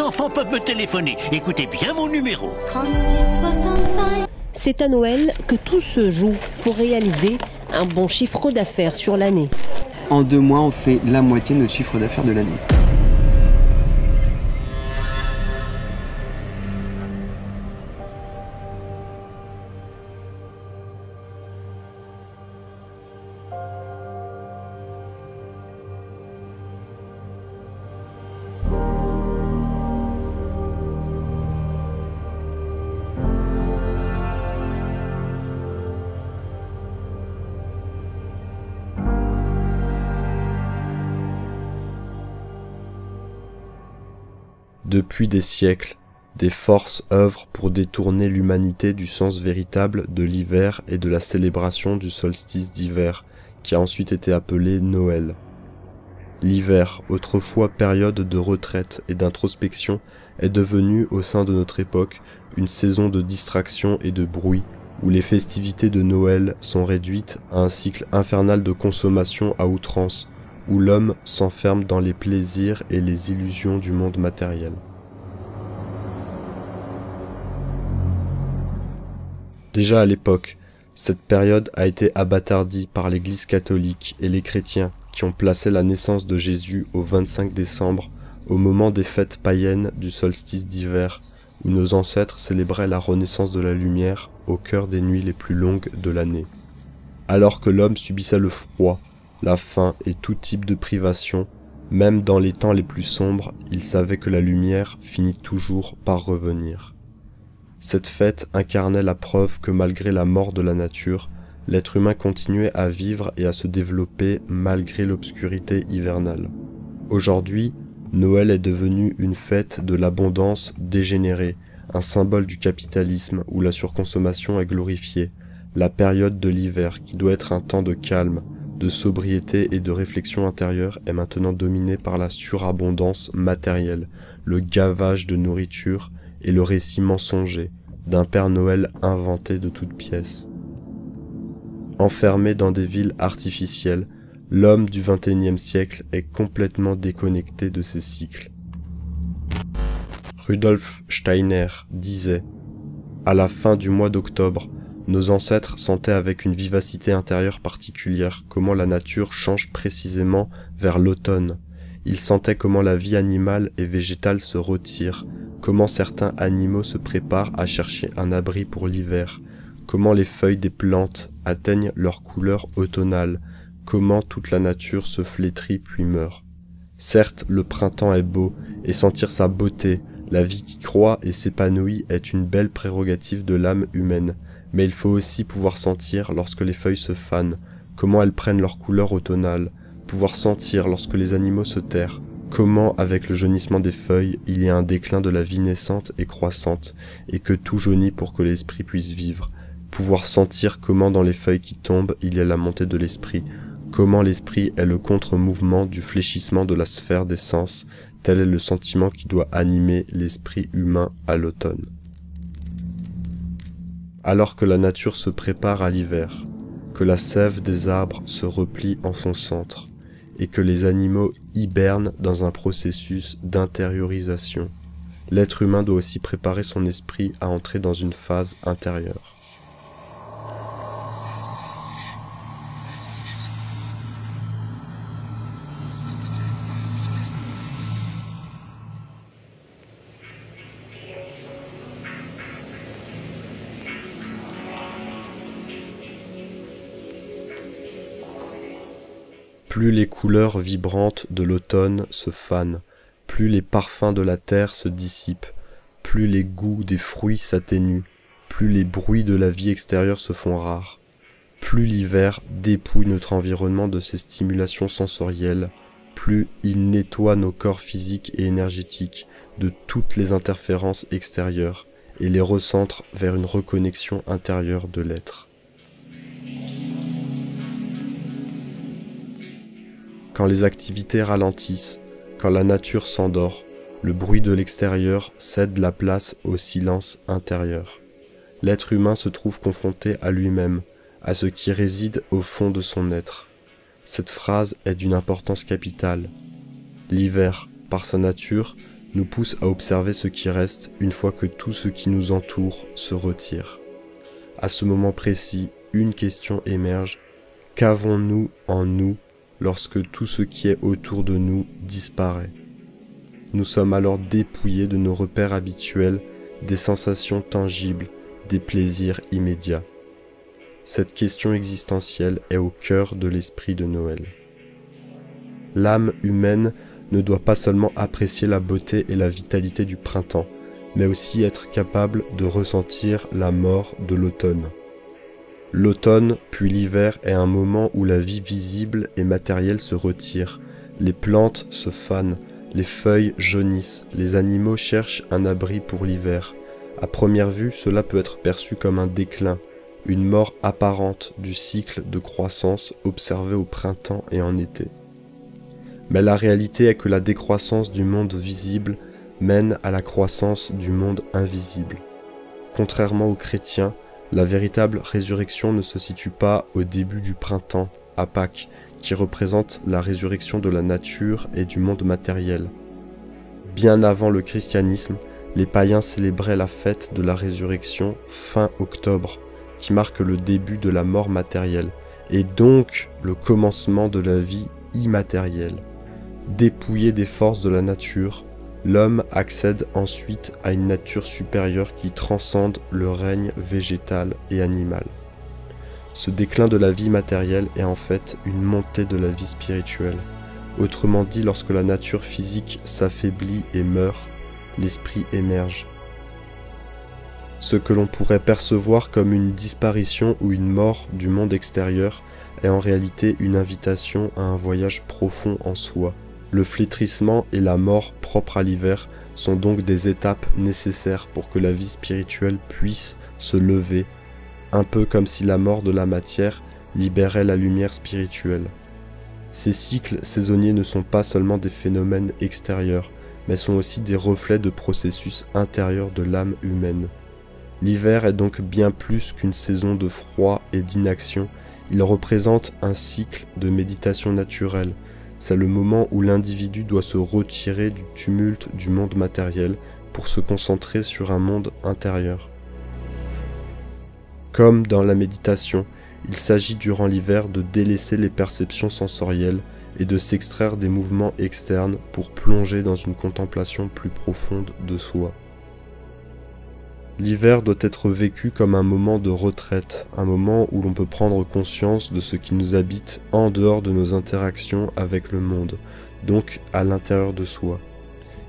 enfants peuvent me téléphoner. Écoutez bien mon numéro. C'est à Noël que tout se joue pour réaliser un bon chiffre d'affaires sur l'année. En 2 mois, on fait la moitié de notre chiffre d'affaires de l'année. Depuis des siècles, des forces œuvrent pour détourner l'humanité du sens véritable de l'hiver et de la célébration du solstice d'hiver, qui a ensuite été appelé Noël. L'hiver, autrefois période de retraite et d'introspection, est devenu, au sein de notre époque, une saison de distraction et de bruit, où les festivités de Noël sont réduites à un cycle infernal de consommation à outrance, où l'homme s'enferme dans les plaisirs et les illusions du monde matériel. Déjà à l'époque, cette période a été abattardie par l'Église catholique et les chrétiens qui ont placé la naissance de Jésus au 25 décembre, au moment des fêtes païennes du solstice d'hiver, où nos ancêtres célébraient la renaissance de la lumière au cœur des nuits les plus longues de l'année. Alors que l'homme subissait le froid, la faim et tout type de privation, même dans les temps les plus sombres, il savait que la lumière finit toujours par revenir. Cette fête incarnait la preuve que malgré la mort de la nature, l'être humain continuait à vivre et à se développer malgré l'obscurité hivernale. Aujourd'hui, Noël est devenu une fête de l'abondance dégénérée, un symbole du capitalisme où la surconsommation est glorifiée, la période de l'hiver qui doit être un temps de calme, de sobriété et de réflexion intérieure est maintenant dominée par la surabondance matérielle, le gavage de nourriture et le récit mensonger d'un Père Noël inventé de toutes pièces. Enfermé dans des villes artificielles, l'homme du XXIe siècle est complètement déconnecté de ces cycles. Rudolf Steiner disait « À la fin du mois d'octobre, nos ancêtres sentaient avec une vivacité intérieure particulière comment la nature change précisément vers l'automne. Ils sentaient comment la vie animale et végétale se retire, comment certains animaux se préparent à chercher un abri pour l'hiver, comment les feuilles des plantes atteignent leur couleur automnale, comment toute la nature se flétrit puis meurt. Certes, le printemps est beau, et sentir sa beauté, la vie qui croît et s'épanouit est une belle prérogative de l'âme humaine, mais il faut aussi pouvoir sentir lorsque les feuilles se fanent, comment elles prennent leur couleur automnale, pouvoir sentir lorsque les animaux se terrent, comment avec le jaunissement des feuilles il y a un déclin de la vie naissante et croissante, et que tout jaunit pour que l'esprit puisse vivre, pouvoir sentir comment dans les feuilles qui tombent il y a la montée de l'esprit, comment l'esprit est le contre-mouvement du fléchissement de la sphère des sens, tel est le sentiment qui doit animer l'esprit humain à l'automne. Alors que la nature se prépare à l'hiver, que la sève des arbres se replie en son centre, et que les animaux hibernent dans un processus d'intériorisation, l'être humain doit aussi préparer son esprit à entrer dans une phase intérieure. Plus les couleurs vibrantes de l'automne se fanent, plus les parfums de la terre se dissipent, plus les goûts des fruits s'atténuent, plus les bruits de la vie extérieure se font rares, plus l'hiver dépouille notre environnement de ses stimulations sensorielles, plus il nettoie nos corps physiques et énergétiques de toutes les interférences extérieures et les recentre vers une reconnexion intérieure de l'être. Quand les activités ralentissent, quand la nature s'endort, le bruit de l'extérieur cède la place au silence intérieur. L'être humain se trouve confronté à lui-même, à ce qui réside au fond de son être. Cette phrase est d'une importance capitale. L'hiver, par sa nature, nous pousse à observer ce qui reste une fois que tout ce qui nous entoure se retire. À ce moment précis, une question émerge. Qu'avons-nous en nous lorsque tout ce qui est autour de nous disparaît? Nous sommes alors dépouillés de nos repères habituels, des sensations tangibles, des plaisirs immédiats. Cette question existentielle est au cœur de l'esprit de Noël. L'âme humaine ne doit pas seulement apprécier la beauté et la vitalité du printemps, mais aussi être capable de ressentir la mort de l'automne. L'automne, puis l'hiver est un moment où la vie visible et matérielle se retire, les plantes se fanent, les feuilles jaunissent, les animaux cherchent un abri pour l'hiver. À première vue, cela peut être perçu comme un déclin, une mort apparente du cycle de croissance observé au printemps et en été. Mais la réalité est que la décroissance du monde visible mène à la croissance du monde invisible. Contrairement aux chrétiens, la véritable résurrection ne se situe pas au début du printemps, à Pâques, qui représente la résurrection de la nature et du monde matériel. Bien avant le christianisme, les païens célébraient la fête de la résurrection fin octobre, qui marque le début de la mort matérielle, et donc le commencement de la vie immatérielle. Dépouillé des forces de la nature, l'homme accède ensuite à une nature supérieure qui transcende le règne végétal et animal. Ce déclin de la vie matérielle est en fait une montée de la vie spirituelle. Autrement dit, lorsque la nature physique s'affaiblit et meurt, l'esprit émerge. Ce que l'on pourrait percevoir comme une disparition ou une mort du monde extérieur est en réalité une invitation à un voyage profond en soi. Le flétrissement et la mort propres à l'hiver sont donc des étapes nécessaires pour que la vie spirituelle puisse se lever, un peu comme si la mort de la matière libérait la lumière spirituelle. Ces cycles saisonniers ne sont pas seulement des phénomènes extérieurs, mais sont aussi des reflets de processus intérieurs de l'âme humaine. L'hiver est donc bien plus qu'une saison de froid et d'inaction, il représente un cycle de méditation naturelle. C'est le moment où l'individu doit se retirer du tumulte du monde matériel pour se concentrer sur un monde intérieur. Comme dans la méditation, il s'agit durant l'hiver de délaisser les perceptions sensorielles et de s'extraire des mouvements externes pour plonger dans une contemplation plus profonde de soi. L'hiver doit être vécu comme un moment de retraite, un moment où l'on peut prendre conscience de ce qui nous habite en dehors de nos interactions avec le monde, donc à l'intérieur de soi.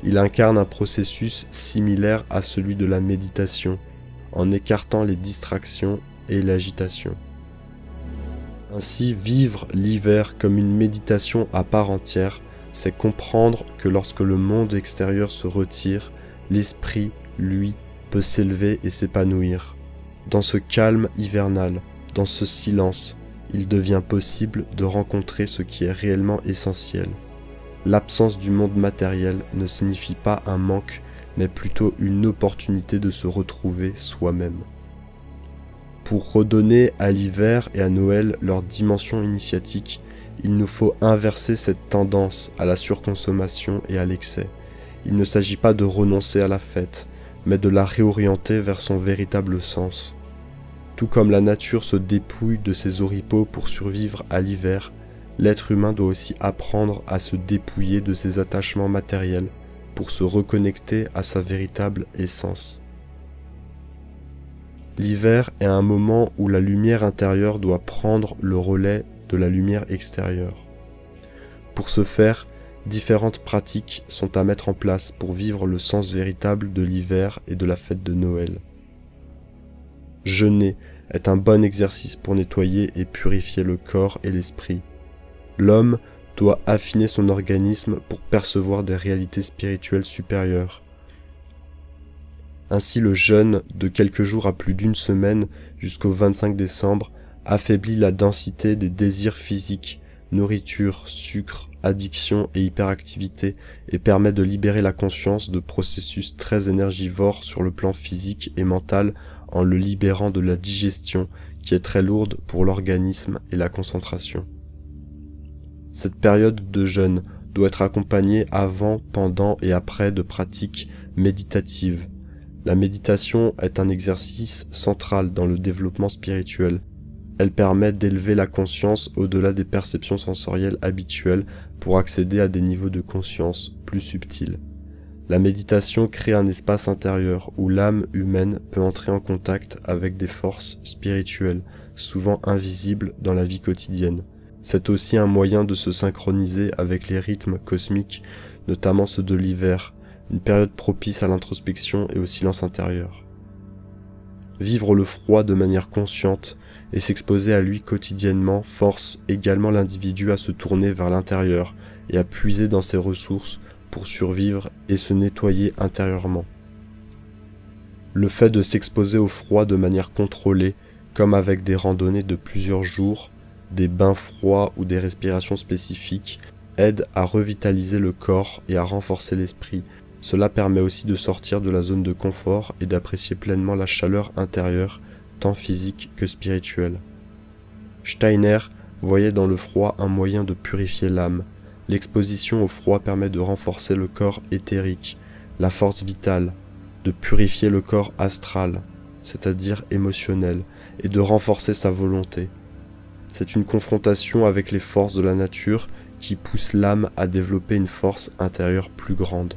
Il incarne un processus similaire à celui de la méditation, en écartant les distractions et l'agitation. Ainsi, vivre l'hiver comme une méditation à part entière, c'est comprendre que lorsque le monde extérieur se retire, l'esprit, lui, peut s'élever et s'épanouir. Dans ce calme hivernal, dans ce silence, il devient possible de rencontrer ce qui est réellement essentiel. L'absence du monde matériel ne signifie pas un manque, mais plutôt une opportunité de se retrouver soi-même. Pour redonner à l'hiver et à Noël leur dimension initiatique, il nous faut inverser cette tendance à la surconsommation et à l'excès. Il ne s'agit pas de renoncer à la fête, mais de la réorienter vers son véritable sens. Tout comme la nature se dépouille de ses oripeaux pour survivre à l'hiver, l'être humain doit aussi apprendre à se dépouiller de ses attachements matériels pour se reconnecter à sa véritable essence. L'hiver est un moment où la lumière intérieure doit prendre le relais de la lumière extérieure. Pour ce faire, différentes pratiques sont à mettre en place pour vivre le sens véritable de l'hiver et de la fête de Noël. Jeûner est un bon exercice pour nettoyer et purifier le corps et l'esprit. L'homme doit affiner son organisme pour percevoir des réalités spirituelles supérieures. Ainsi, le jeûne de quelques jours à plus d'une semaine jusqu'au 25 décembre affaiblit la densité des désirs physiques, nourriture, sucre, addiction et hyperactivité et permet de libérer la conscience de processus très énergivores sur le plan physique et mental en le libérant de la digestion qui est très lourde pour l'organisme et la concentration. Cette période de jeûne doit être accompagné avant, pendant et après de pratiques méditatives. La méditation est un exercice central dans le développement spirituel. Elle permet d'élever la conscience au-delà des perceptions sensorielles habituelles pour accéder à des niveaux de conscience plus subtils. La méditation crée un espace intérieur où l'âme humaine peut entrer en contact avec des forces spirituelles, souvent invisibles dans la vie quotidienne. C'est aussi un moyen de se synchroniser avec les rythmes cosmiques, notamment ceux de l'hiver, une période propice à l'introspection et au silence intérieur. Vivre le froid de manière consciente et s'exposer à lui quotidiennement force également l'individu à se tourner vers l'intérieur et à puiser dans ses ressources pour survivre et se nettoyer intérieurement. Le fait de s'exposer au froid de manière contrôlée, comme avec des randonnées de plusieurs jours, des bains froids ou des respirations spécifiques, aide à revitaliser le corps et à renforcer l'esprit. Cela permet aussi de sortir de la zone de confort et d'apprécier pleinement la chaleur intérieure, tant physique que spirituelle. Steiner voyait dans le froid un moyen de purifier l'âme. L'exposition au froid permet de renforcer le corps éthérique, la force vitale, de purifier le corps astral, c'est-à-dire émotionnel, et de renforcer sa volonté. C'est une confrontation avec les forces de la nature qui pousse l'âme à développer une force intérieure plus grande.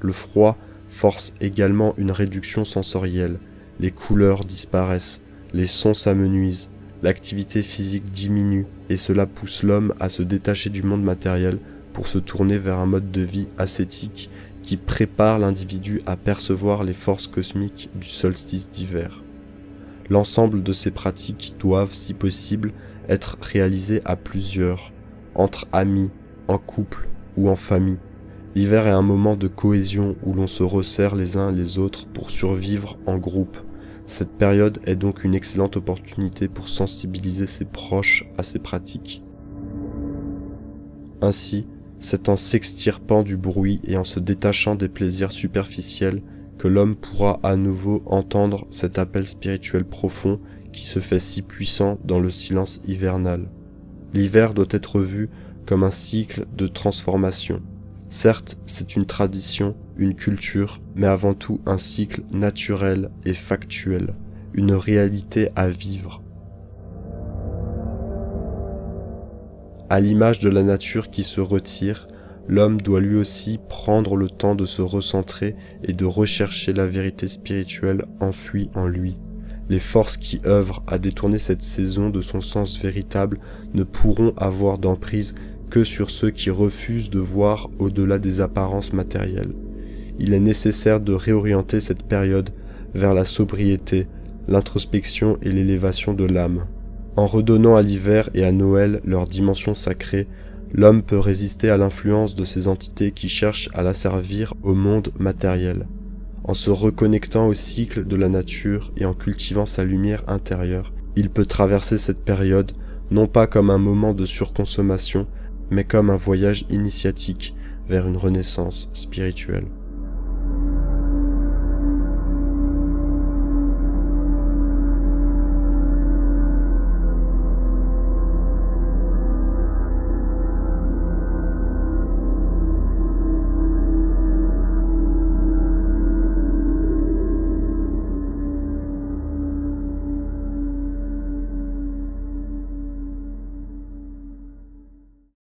Le froid force également une réduction sensorielle, les couleurs disparaissent, les sons s'amenuisent, l'activité physique diminue et cela pousse l'homme à se détacher du monde matériel pour se tourner vers un mode de vie ascétique qui prépare l'individu à percevoir les forces cosmiques du solstice d'hiver. L'ensemble de ces pratiques doivent, si possible, être réalisées à plusieurs, entre amis, en couple ou en famille. L'hiver est un moment de cohésion où l'on se resserre les uns les autres pour survivre en groupe. Cette période est donc une excellente opportunité pour sensibiliser ses proches à ces pratiques. Ainsi, c'est en s'extirpant du bruit et en se détachant des plaisirs superficiels que l'homme pourra à nouveau entendre cet appel spirituel profond qui se fait si puissant dans le silence hivernal. L'hiver doit être vu comme un cycle de transformation. Certes, c'est une tradition, une culture, mais avant tout un cycle naturel et factuel, une réalité à vivre. À l'image de la nature qui se retire, l'homme doit lui aussi prendre le temps de se recentrer et de rechercher la vérité spirituelle enfouie en lui. Les forces qui œuvrent à détourner cette saison de son sens véritable ne pourront avoir d'emprise que sur ceux qui refusent de voir au-delà des apparences matérielles. Il est nécessaire de réorienter cette période vers la sobriété, l'introspection et l'élévation de l'âme. En redonnant à l'hiver et à Noël leur dimension sacrée, l'homme peut résister à l'influence de ces entités qui cherchent à l'asservir au monde matériel. En se reconnectant au cycle de la nature et en cultivant sa lumière intérieure, il peut traverser cette période non pas comme un moment de surconsommation, mais comme un voyage initiatique vers une renaissance spirituelle.